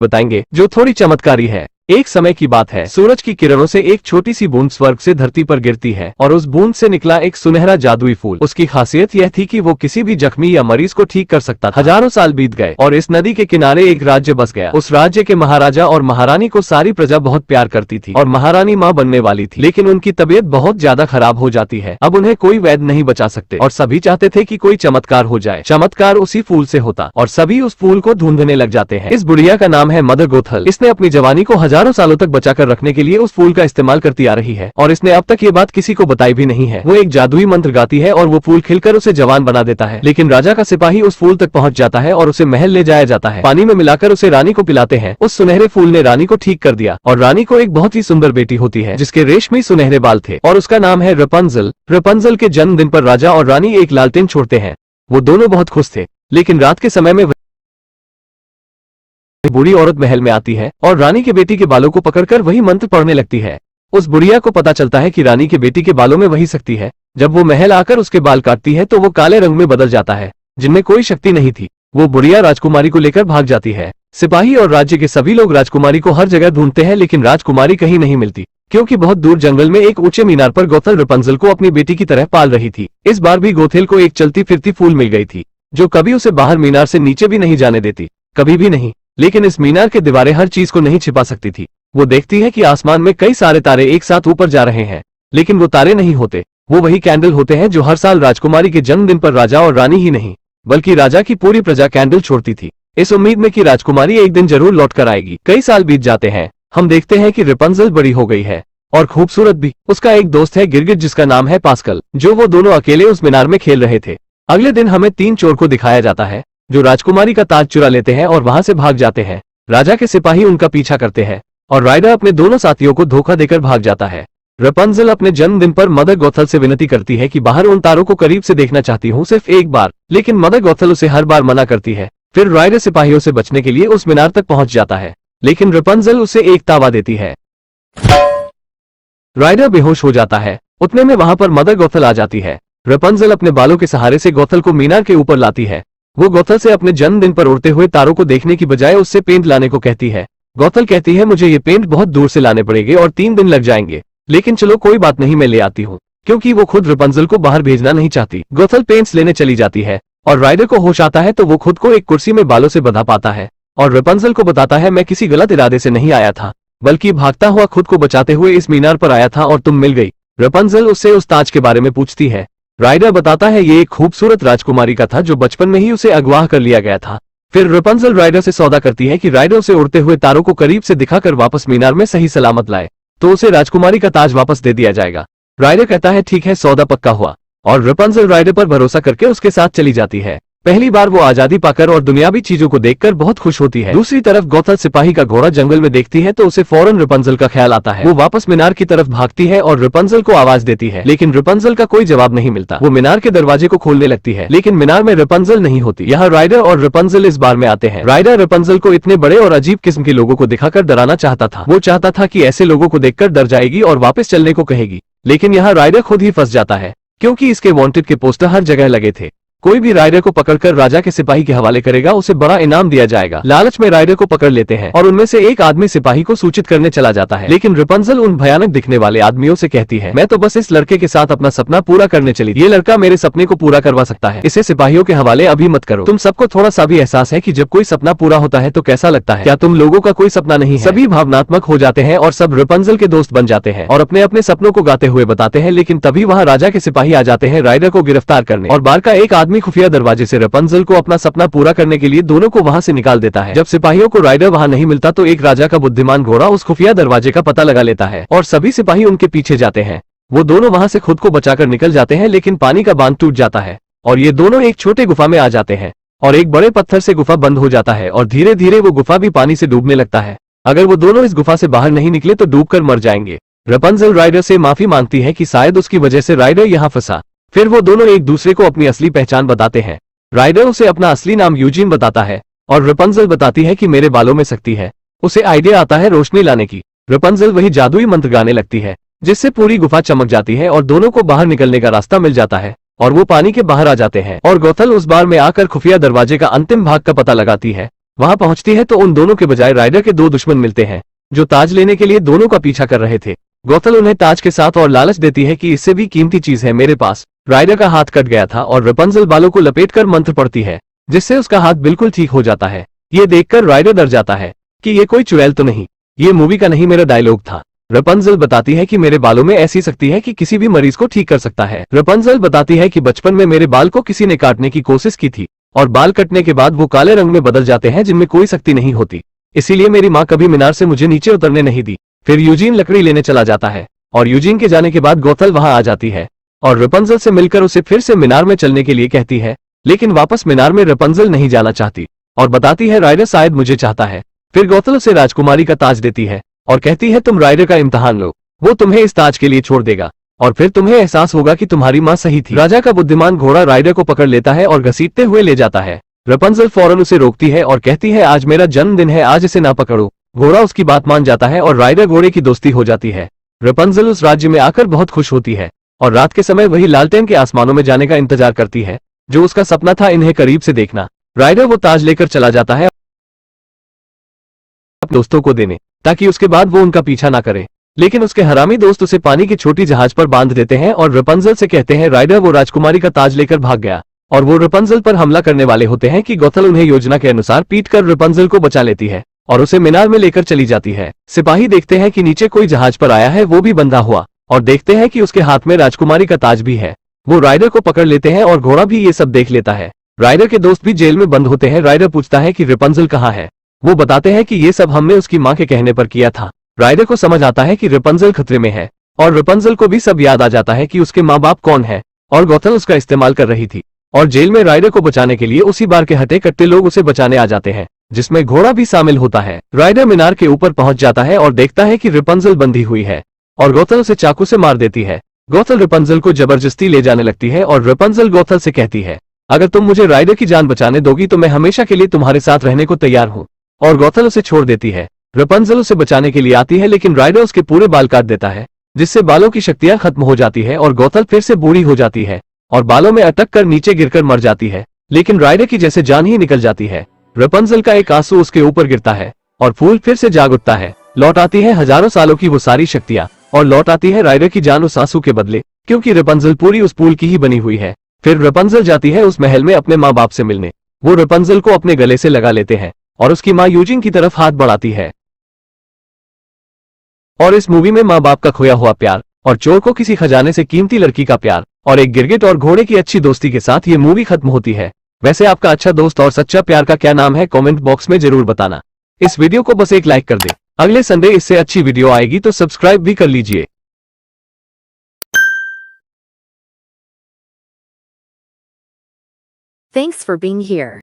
बताएंगे जो थोड़ी चमत्कारी है। एक समय की बात है, सूरज की किरणों से एक छोटी सी बूंद स्वर्ग से धरती पर गिरती है और उस बूंद से निकला एक सुनहरा जादुई फूल। उसकी खासियत यह थी कि वो किसी भी जख्मी या मरीज को ठीक कर सकता था। हजारों साल बीत गए और इस नदी के किनारे एक राज्य बस गया। उस राज्य के महाराजा और महारानी को सारी प्रजा बहुत प्यार करती थी और महारानी माँ बनने वाली थी, लेकिन उनकी तबीयत बहुत ज्यादा खराब हो जाती है। अब उन्हें कोई वैद्य नहीं बचा सकते और सभी चाहते थे कि कोई चमत्कार हो जाए। चमत्कार उसी फूल से होता और सभी उस फूल को ढूंढने लग जाते हैं। इस बुढ़िया का नाम है मदर गोथल। इसने अपनी जवानी को हजारों सालों तक बचा कर रखने के लिए उस फूल का इस्तेमाल करती आ रही है और इसने अब तक ये बात किसी को बताई भी नहीं है। वो एक जादुई मंत्र गाती है और वो फूल खिलकर उसे जवान बना देता है। लेकिन राजा का सिपाही उस फूल तक पहुंच जाता है और उसे महल ले जाया जाता है। पानी में मिलाकर उसे रानी को पिलाते हैं। उस सुनहरे फूल ने रानी को ठीक कर दिया और रानी को एक बहुत ही सुंदर बेटी होती है जिसके रेशमी सुनहरे बाल थे और उसका नाम है रपुंज़ल। रपुंज़ल के जन्मदिन पर राजा और रानी एक लालटेन छोड़ते हैं। वो दोनों बहुत खुश थे, लेकिन रात के समय में बूढ़ी औरत महल में आती है और रानी के बेटी के बालों को पकड़कर वही मंत्र पढ़ने लगती है। उस बुढ़िया को पता चलता है कि रानी के बेटी के बालों में वही शक्ति है। जब वो महल आकर उसके बाल काटती है तो वो काले रंग में बदल जाता है, जिनमें कोई शक्ति नहीं थी। वो बुढ़िया राजकुमारी को लेकर भाग जाती है। सिपाही और राज्य के सभी लोग राजकुमारी को हर जगह ढूंढते हैं, लेकिन राजकुमारी कहीं नहीं मिलती, क्योंकि बहुत दूर जंगल में एक ऊंचे मीनार पर गोथल रपुंज़ल को अपनी बेटी की तरह पाल रही थी। इस बार भी गोथेल को एक चलती फिरती फूल मिल गई थी, जो कभी उसे बाहर मीनार से नीचे भी नहीं जाने देती, कभी भी नहीं। लेकिन इस मीनार के दीवारें हर चीज को नहीं छिपा सकती थी। वो देखती है कि आसमान में कई सारे तारे एक साथ ऊपर जा रहे हैं, लेकिन वो तारे नहीं होते, वो वही कैंडल होते हैं जो हर साल राजकुमारी के जन्मदिन पर राजा और रानी ही नहीं बल्कि राजा की पूरी प्रजा कैंडल छोड़ती थी, इस उम्मीद में कि राजकुमारी एक दिन जरूर लौट कर आएगी। कई साल बीत जाते हैं। हम देखते हैं कि रपुंज़ल बड़ी हो गई है और खूबसूरत भी। उसका एक दोस्त है गिरगिट, जिसका नाम है पास्कल, जो वो दोनों अकेले उस मीनार में खेल रहे थे। अगले दिन हमें 3 चोर को दिखाया जाता है जो राजकुमारी का ताज चुरा लेते हैं और वहां से भाग जाते हैं। राजा के सिपाही उनका पीछा करते हैं और राइडर अपने दोनों साथियों को धोखा देकर भाग जाता है। रपुंज़ल अपने जन्मदिन पर मदर गोथल से विनती करती है कि बाहर उन तारों को करीब से देखना चाहती हूँ, सिर्फ एक बार, लेकिन मदर गोथल उसे हर बार मना करती है। फिर राइडर सिपाहियों से बचने के लिए उस मीनार तक पहुंच जाता है, लेकिन रपुंज़ल उसे एक तावा देती है। राइडर बेहोश हो जाता है। उतने में वहां पर मदर गोथल आ जाती है। रपुंज़ल अपने बालों के सहारे से गोथल को मीनार के ऊपर लाती है। वो गोथल से अपने जन्मदिन पर उड़ते हुए तारों को देखने की बजाय उससे पेंट लाने को कहती है। गोथल कहती है, मुझे ये पेंट बहुत दूर से लाने पड़ेंगे और 3 दिन लग जाएंगे, लेकिन चलो कोई बात नहीं, मैं ले आती हूँ, क्योंकि वो खुद रपुंज़ल को बाहर भेजना नहीं चाहती। गोथल पेंट्स लेने चली जाती है और राइडर को होश आता है तो वो खुद को एक कुर्सी में बालों से बंधा पाता है और रपुंज़ल को बताता है, मैं किसी गलत इरादे से नहीं आया था, बल्कि भागता हुआ खुद को बचाते हुए इस मीनार पर आया था और तुम मिल गई। रपुंज़ल उससे उस ताज के बारे में पूछती है। राइडर बताता है ये एक खूबसूरत राजकुमारी का था जो बचपन में ही उसे अगवा कर लिया गया था। फिर रपुंज़ल राइडर से सौदा करती है कि राइडर उसे उड़ते हुए तारों को करीब से दिखाकर वापस मीनार में सही सलामत लाए तो उसे राजकुमारी का ताज वापस दे दिया जाएगा। राइडर कहता है ठीक है, सौदा पक्का हुआ, और रपुंज़ल राइडर पर भरोसा करके उसके साथ चली जाती है। पहली बार वो आजादी पाकर और दुनियावी चीजों को देखकर बहुत खुश होती है। दूसरी तरफ गोथल सिपाही का घोड़ा जंगल में देखती है तो उसे फौरन रपुंज़ल का ख्याल आता है। वो वापस मीनार की तरफ भागती है और रपुंज़ल को आवाज देती है, लेकिन रपुंज़ल का कोई जवाब नहीं मिलता। वो मीनार के दरवाजे को खोलने लगती है, लेकिन मीनार में रपुंज़ल नहीं होती। यहाँ राइडर और रपुंज़ल इस बार में आते हैं। राइडर रपुंज़ल को इतने बड़े और अजीब किस्म के लोगों को दिखाकर डराना चाहता था। वो चाहता था कि ऐसे लोगों को देखकर डर जाएगी और वापस चलने को कहेगी, लेकिन यहाँ राइडर खुद ही फंस जाता है, क्योंकि इसके वांटेड के पोस्टर हर जगह लगे थे। कोई भी राइडर को पकड़कर राजा के सिपाही के हवाले करेगा उसे बड़ा इनाम दिया जाएगा। लालच में राइडर को पकड़ लेते हैं और उनमें से एक आदमी सिपाही को सूचित करने चला जाता है, लेकिन रपुंज़ल उन भयानक दिखने वाले आदमियों से कहती है, मैं तो बस इस लड़के के साथ अपना सपना पूरा करने चली, ये लड़का मेरे सपने को पूरा करवा सकता है, इसे सिपाहियों के हवाले अभी मत करो। तुम सबको थोड़ा सा भी एहसास है कि जब कोई सपना पूरा होता है तो कैसा लगता है? क्या तुम लोगों का कोई सपना नहीं है? सभी भावनात्मक हो जाते हैं और सब रपुंज़ल के दोस्त बन जाते हैं और अपने अपने सपनों को गाते हुए बताते हैं, लेकिन तभी वहाँ राजा के सिपाही आ जाते हैं राइडर को गिरफ्तार करने, और बार का एक आदमी खुफिया दरवाजे से रपुंज़ल को अपना सपना पूरा करने के लिए दोनों को वहां से निकाल देता है। जब सिपाहियों को राइडर वहां नहीं मिलता तो एक राजा का बुद्धिमान घोड़ा उस खुफिया दरवाजे का पता लगा लेता है और सभी सिपाही उनके पीछे जाते हैं। वो दोनों वहां से खुद को बचाकर निकल जाते हैं, लेकिन पानी का बांध टूट जाता है और ये दोनों एक छोटे गुफा में आ जाते हैं और एक बड़े पत्थर से गुफा बंद हो जाता है और धीरे धीरे वो गुफा भी पानी से डूबने लगता है। अगर वो दोनों इस गुफा से बाहर नहीं निकले तो डूबकर मर जाएंगे। रपुंज़ल राइडर से माफी मांगती है कि शायद उसकी वजह से राइडर यहाँ फंसा। फिर वो दोनों एक दूसरे को अपनी असली पहचान बताते हैं। राइडर उसे अपना असली नाम यूजीन बताता है और रपुंज़ल बताती है कि मेरे बालों में शक्ति है। उसे आइडिया आता है रोशनी लाने की। रपुंज़ल वही जादुई मंत्र गाने लगती है जिससे पूरी गुफा चमक जाती है और दोनों को बाहर निकलने का रास्ता मिल जाता है और वो पानी के बाहर आ जाते हैं और गोथल उस बार में आकर खुफिया दरवाजे का अंतिम भाग का पता लगाती है वहां पहुंचती है तो उन दोनों के बजाय राइडर के दो दुश्मन मिलते हैं जो ताज लेने के लिए दोनों का पीछा कर रहे थे। गौथल उन्हें ताज के साथ और लालच देती है कि इससे भी कीमती चीज है मेरे पास। राइडर का हाथ कट गया था और रेपंजल बालों को लपेटकर मंत्र पढ़ती है जिससे उसका हाथ बिल्कुल ठीक हो जाता है। ये देखकर राइडर डर जाता है कि ये कोई चुड़ैल तो नहीं, ये मूवी का नहीं मेरा डायलॉग था। रेपंजल बताती है कि मेरे बालों में ऐसी शक्ति है कि किसी भी मरीज को ठीक कर सकता है। रेपंजल बताती है कि बचपन में मेरे बाल को किसी ने काटने की कोशिश की थी और बाल कटने के बाद वो काले रंग में बदल जाते हैं जिनमें कोई शक्ति नहीं होती, इसीलिए मेरी माँ कभी मीनार से मुझे नीचे उतरने नहीं दी। फिर यूजीन लकड़ी लेने चला जाता है और यूजीन के जाने के बाद गौथल वहां आ जाती है और रेपंजल से मिलकर उसे फिर से मीनार में चलने के लिए कहती है, लेकिन वापस मीनार में रेपंजल नहीं जाना चाहती और बताती है राइडर शायद मुझे चाहता है। फिर गौथल उसे राजकुमारी का ताज देती है और कहती है तुम राइडर का इम्तिहान लो, वो तुम्हें इस ताज के लिए छोड़ देगा और फिर तुम्हें एहसास होगा कि तुम्हारी माँ सही थी। राजा का बुद्धिमान घोड़ा राइडर को पकड़ लेता है और घसीटते हुए ले जाता है। रेपंजल फौरन उसे रोकती है और कहती है आज मेरा जन्मदिन है, आज इसे ना पकड़ो। घोड़ा उसकी बात मान जाता है और राइडर घोड़े की दोस्ती हो जाती है। रेपंजल उस राज्य में आकर बहुत खुश होती है और रात के समय वही लालटेन के आसमानों में जाने का इंतजार करती है जो उसका सपना था इन्हें करीब से देखना। राइडर वो ताज लेकर चला जाता है दोस्तों को देने ताकि उसके बाद वो उनका पीछा ना करे, लेकिन उसके हरामी दोस्त उसे पानी की छोटी जहाज पर बांध देते हैं और रेपंजल से कहते हैं राइडर वो राजकुमारी का ताज लेकर भाग गया और वो रेपंजल पर हमला करने वाले होते हैं कि गौथल उन्हें योजना के अनुसार पीटकर रेपंजल को बचा लेती है और उसे मीनार में लेकर चली जाती है। सिपाही देखते हैं कि नीचे कोई जहाज पर आया है, वो भी बंधा हुआ, और देखते हैं कि उसके हाथ में राजकुमारी का ताज भी है। वो राइडर को पकड़ लेते हैं और घोड़ा भी ये सब देख लेता है। राइडर के दोस्त भी जेल में बंद होते हैं। राइडर पूछता है कि रेपंजल कहाँ है। वो बताते हैं कि ये सब हमने उसकी माँ के कहने पर किया था। राइडर को समझ आता है कि रेपंजल खतरे में है और रेपंजल को भी सब याद आ जाता है कि उसके माँ बाप कौन है और गौथल उसका इस्तेमाल कर रही थी। और जेल में राइडर को बचाने के लिए उसी बार के हटे कट्टे लोग उसे बचाने आ जाते हैं जिसमें घोड़ा भी शामिल होता है। राइडर मीनार के ऊपर पहुंच जाता है और देखता है कि रेपंजल बंधी हुई है और गौथल उसे चाकू से मार देती है। गौथल रेपंजल को जबरदस्ती ले जाने लगती है और रेपंजल गौथल से कहती है अगर तुम मुझे राइडर की जान बचाने दोगी तो मैं हमेशा के लिए तुम्हारे साथ रहने को तैयार हूँ। और गौथल उसे छोड़ देती है। रेपंजल उसे बचाने के लिए आती है लेकिन राइडर उसके पूरे बाल काट देता है जिससे बालों की शक्तियां खत्म हो जाती है और गौथल फिर से बूढ़ी हो जाती है और बालों में अटक कर नीचे गिरकर मर जाती है। लेकिन राइडर की जैसे जान ही निकल जाती है। रेपंजल का एक आंसू उसके ऊपर गिरता है और फूल फिर से जाग उठता है। लौट आती है हजारों सालों की वो सारी शक्तियां और लौट आती है राइडर की जान उस आंसू के बदले, क्योंकि रेपंजल पूरी उस फूल की ही बनी हुई है। फिर रेपंजल जाती है उस महल में अपने माँ बाप से मिलने। वो रेपंजल को अपने गले से लगा लेते हैं और उसकी माँ यूजिन की तरफ हाथ बढ़ाती है। और इस मूवी में माँ बाप का खोया हुआ प्यार और चोर को किसी खजाने से कीमती लड़की का प्यार और एक गिरगिट और घोड़े की अच्छी दोस्ती के साथ ये मूवी खत्म होती है। वैसे आपका अच्छा दोस्त और सच्चा प्यार का क्या नाम है, कमेंट बॉक्स में जरूर बताना। इस वीडियो को बस एक लाइक कर दे। अगले संडे इससे अच्छी वीडियो आएगी तो सब्सक्राइब भी कर लीजिए। Thanks for being here.